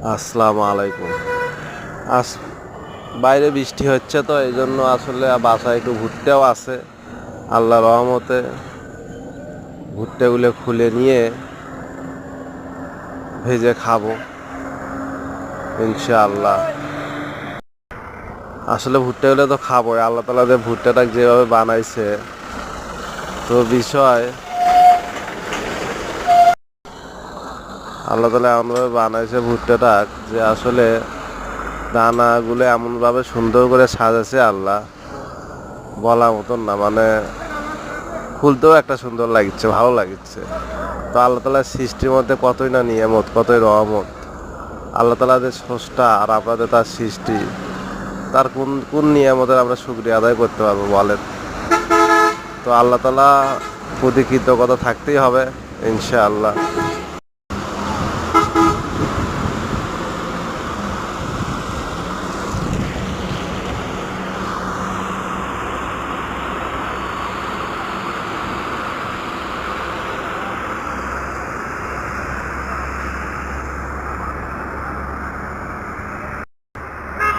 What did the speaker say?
আসসালামু আলাইকুম। আস বাইরে বৃষ্টি হচ্ছে তো এই জন্য আসলে বাসায় একটু ভুট্টাও আছে। আল্লাহর রহমতে ভুট্টাগুলো খুলে নিয়ে ভেজে খাবো ইনশাআল্লাহ। আসলে ভুট্টাগুলো তো খাবোই, আল্লাহ তাআলা যে ভুট্টাটা যেভাবে বানাইছে, তো বিষয় আল্লাহ তাআলা এমনভাবে বানাইছে ভুট্টাটা যে আসলে দানাগুলো এমনভাবে সুন্দর করে সাজাছে আল্লাহ, বলার মতন না। মানে খুলতেও একটা সুন্দর লাগছে, ভালো লাগছে। তো আল্লাহ তাআলার সৃষ্টির মধ্যে কতই না নিয়ামত, কতই রহমত। আল্লাহ তাআলা যে স্রষ্টা আর আপনাদের তার সৃষ্টি, তার কোন কোন নিয়ামতের আমরা শুকরিয়া আদায় করতে পারবো বলেন। তো আল্লাহ তাআলা প্রতি কৃতজ্ঞতা থাকতেই হবে ইনশাআল্লাহ।